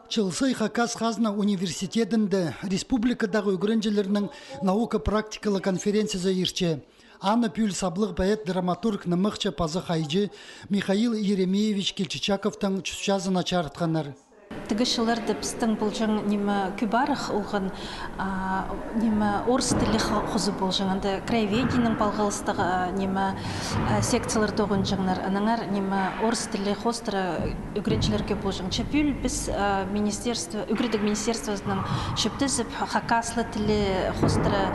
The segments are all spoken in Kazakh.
Чылсый Хакас Хазна университетінде республикадағы үгіренжелерінің наука практикалы конференциясы ерче. Анна Пюль саблық бәйет драматург нымықча пазы хайджи Михаил Еремеевич Келчичаковтың чүсчазына чарытқанар. Тігішілер біздің болжың немі күбарық олған немі орыс тілі құзы болжың. Анды краеведінің балғалыстығы немі секциялар тоғын жаңнар. Анаңар немі орыс тілі қостыры үгіреншілерге болжың. Чапюл біз үгірдік министерствосының шөптізіп хакаслы тілі қостыры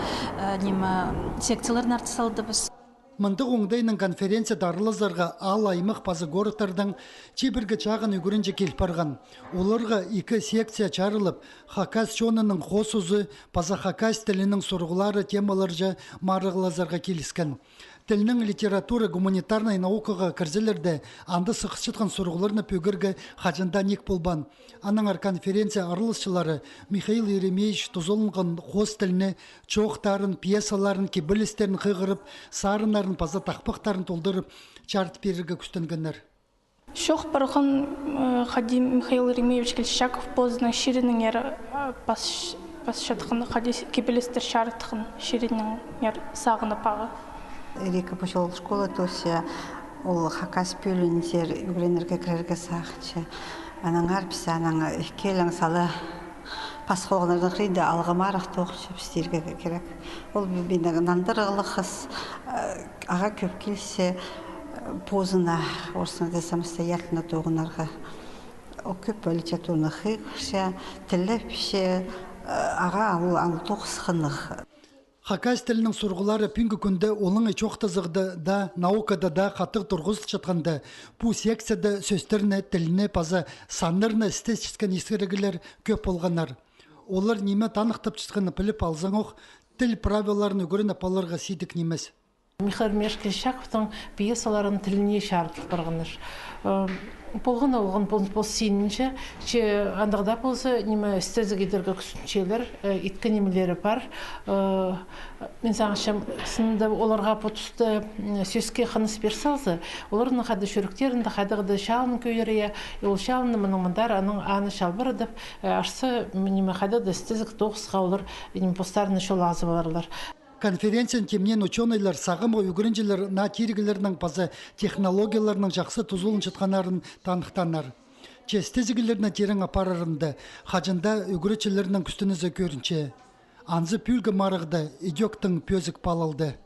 немі секциялар нартысалды біз. Мындық оңдайның конференция дарылызарға ал аймық пазы городтардың чебіргі чағын үгірінже келіп барған. Оларға 2 секция чарылып, Хакас чонының қосузы, паза Хакас тілінің сұрғылары темаларжа марығылазарға келіскен. Тілінің литература гуманитарный наукаға кірзелерді анды сықшытқан сұрғыларына пөгіргі хажында нек болбан. Анаңар конференция арылысшылары Михаил Еремеевич тұзолынған қос тіліне чоқтарын, пьесаларын, кебілістерін қығырып, сарынарын, паза тақпақтарын толдырып, чарт берігі күстенгенler. Шоқ барған Хадим Михаил Еремеевич Келчичаков позна ширінің ер бас шатқын, Хади кебілістер шарытқын ширінің ер сағыны пағы. Река пошел в школу, то есть ол Хакас пөлінсер үгіренерге кірерге сақчы. Анаңар пісі, анаңа келің салы пасқоғынардың қиды алғымарық тоқшы пістерге керек. Ол бейнегі нандырғылы қыз, аға көп келсе позына, орысында самостоятельно тоғынарға. Ол көп литературны қиқшы, тілі піші, аға ал тоқсықынық. Хакас тілінің сұрғылары пүнгі күнді олың чоқтызықты да, наукада да қатық тұрғыз жатқанды. Бұл секцияда сөздеріне, тіліне, паза санырына істескен ескерігілер көп болғанар. Олар неме танықтып жатқаны біліп алзан оқ, тіл правиларын өгірін апаларға сейдік немес. Михаил Келчичаковтың пьесаларын тіліне шарықтық барғаныр. Болғын олғын бұл сенінші, андағда болса неме істезі кедергі күсіншелер, иткі немелері бар. Мен саңышым, сынды оларға бұтысты сөзге қыныс берсалсы, олардың қады шөріктерінде қадығыды шалын көйірі, ол шалынды мұныңмындар, аның аны шалбыр едіп, арсы неме қадығыды істезік тоғысқа олар постарыны шол азы боларлар. Конференциян темнен ученыйлар сағымға үгірінжелер на тиргілерінің пазы технологияларының жақсы тұзылын жатқанарын танықтанар. Честезігілерінің терің апарарында, хажында үгірічелерінің күстінізі көрінче. Анзы пүлгі марығды идектің пөзік палалды.